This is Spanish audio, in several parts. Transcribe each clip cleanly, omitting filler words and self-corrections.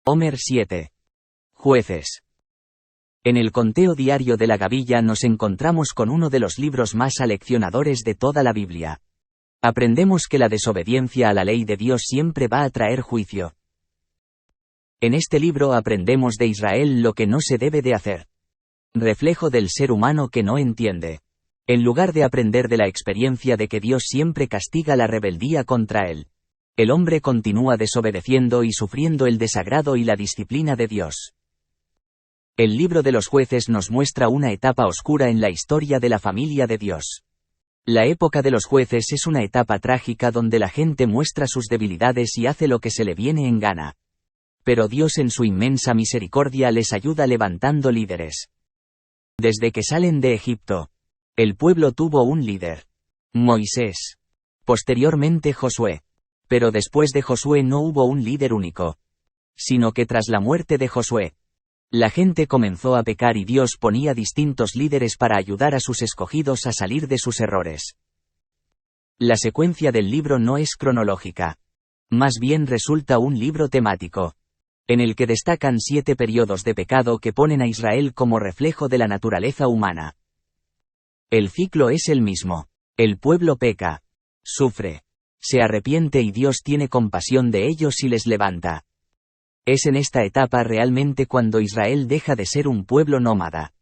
Homer 7. Jueces. En el conteo diario de la gavilla nos encontramos con uno de los libros más aleccionadores de toda la Biblia. Aprendemos que la desobediencia a la ley de Dios siempre va a traer juicio. En este libro aprendemos de Israel lo que no se debe de hacer. Reflejo del ser humano que no entiende. En lugar de aprender de la experiencia de que Dios siempre castiga la rebeldía contra él, el hombre continúa desobedeciendo y sufriendo el desagrado y la disciplina de Dios. El libro de los jueces nos muestra una etapa oscura en la historia de la familia de Dios. La época de los jueces es una etapa trágica donde la gente muestra sus debilidades y hace lo que se le viene en gana. Pero Dios en su inmensa misericordia les ayuda levantando líderes. Desde que salen de Egipto, el pueblo tuvo un líder: Moisés. Posteriormente Josué. Pero después de Josué no hubo un líder único, sino que tras la muerte de Josué, la gente comenzó a pecar y Dios ponía distintos líderes para ayudar a sus escogidos a salir de sus errores. La secuencia del libro no es cronológica. Más bien resulta un libro temático, en el que destacan 7 periodos de pecado que ponen a Israel como reflejo de la naturaleza humana. El ciclo es el mismo. El pueblo peca, sufre, se arrepiente y Dios tiene compasión de ellos y les levanta. Es en esta etapa realmente cuando Israel deja de ser un pueblo nómada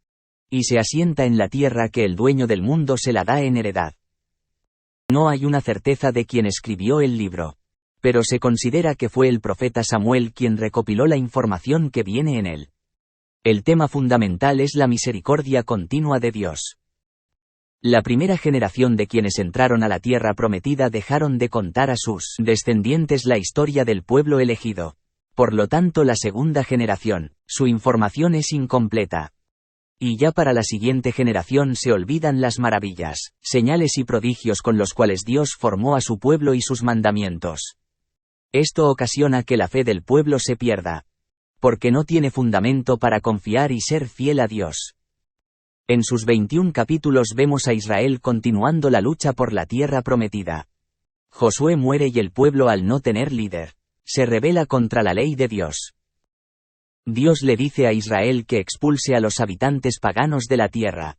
y se asienta en la tierra que el dueño del mundo se la da en heredad. No hay una certeza de quién escribió el libro, pero se considera que fue el profeta Samuel quien recopiló la información que viene en él. El tema fundamental es la misericordia continua de Dios. La primera generación de quienes entraron a la tierra prometida dejaron de contar a sus descendientes la historia del pueblo elegido. Por lo tanto, la segunda generación, su información es incompleta. Y ya para la siguiente generación se olvidan las maravillas, señales y prodigios con los cuales Dios formó a su pueblo y sus mandamientos. Esto ocasiona que la fe del pueblo se pierda, porque no tiene fundamento para confiar y ser fiel a Dios. En sus 21 capítulos vemos a Israel continuando la lucha por la tierra prometida. Josué muere y el pueblo, al no tener líder, se rebela contra la ley de Dios. Dios le dice a Israel que expulse a los habitantes paganos de la tierra,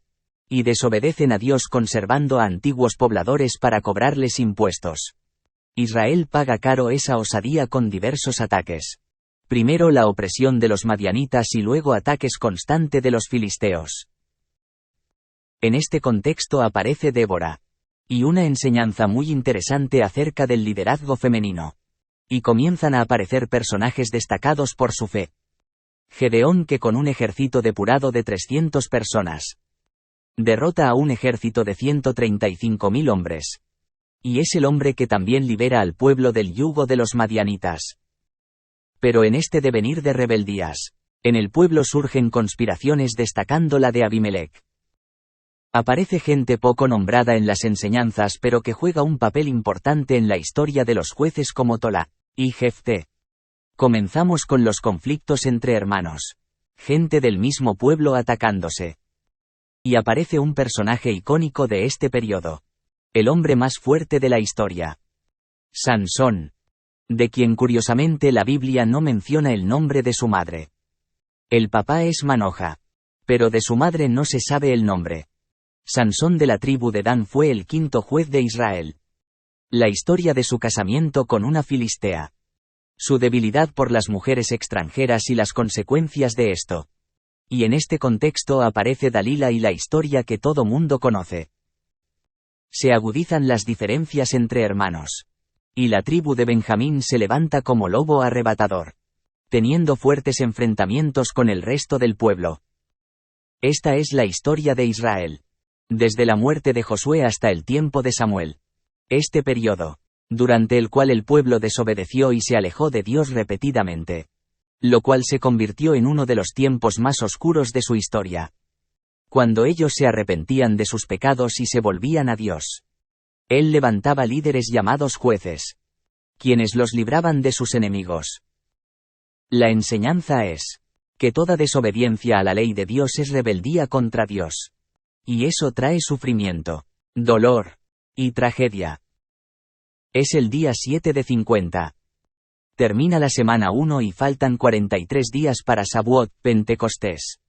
y desobedecen a Dios conservando a antiguos pobladores para cobrarles impuestos. Israel paga caro esa osadía con diversos ataques. Primero la opresión de los madianitas y luego ataques constantes de los filisteos. En este contexto aparece Débora, y una enseñanza muy interesante acerca del liderazgo femenino. Y comienzan a aparecer personajes destacados por su fe. Gedeón, que con un ejército depurado de 300 personas, derrota a un ejército de 135.000 hombres. Y es el hombre que también libera al pueblo del yugo de los madianitas. Pero en este devenir de rebeldías, en el pueblo surgen conspiraciones destacando la de Abimelech. Aparece gente poco nombrada en las enseñanzas pero que juega un papel importante en la historia de los jueces como Tola y Jefté. Comenzamos con los conflictos entre hermanos, gente del mismo pueblo atacándose. Y aparece un personaje icónico de este periodo, el hombre más fuerte de la historia, Sansón, de quien curiosamente la Biblia no menciona el nombre de su madre. El papá es Manoja, pero de su madre no se sabe el nombre. Sansón de la tribu de Dan fue el 5º juez de Israel. La historia de su casamiento con una filistea. Su debilidad por las mujeres extranjeras y las consecuencias de esto. Y en este contexto aparece Dalila y la historia que todo mundo conoce. Se agudizan las diferencias entre hermanos. Y la tribu de Benjamín se levanta como lobo arrebatador, teniendo fuertes enfrentamientos con el resto del pueblo. Esta es la historia de Israel. Desde la muerte de Josué hasta el tiempo de Samuel. Este periodo, durante el cual el pueblo desobedeció y se alejó de Dios repetidamente, lo cual se convirtió en uno de los tiempos más oscuros de su historia. Cuando ellos se arrepentían de sus pecados y se volvían a Dios, Él levantaba líderes llamados jueces, quienes los libraban de sus enemigos. La enseñanza es que toda desobediencia a la ley de Dios es rebeldía contra Dios. Y eso trae sufrimiento, dolor y tragedia. Es el día 7 de 50. Termina la semana 1 y faltan 43 días para Shavuot, Pentecostés.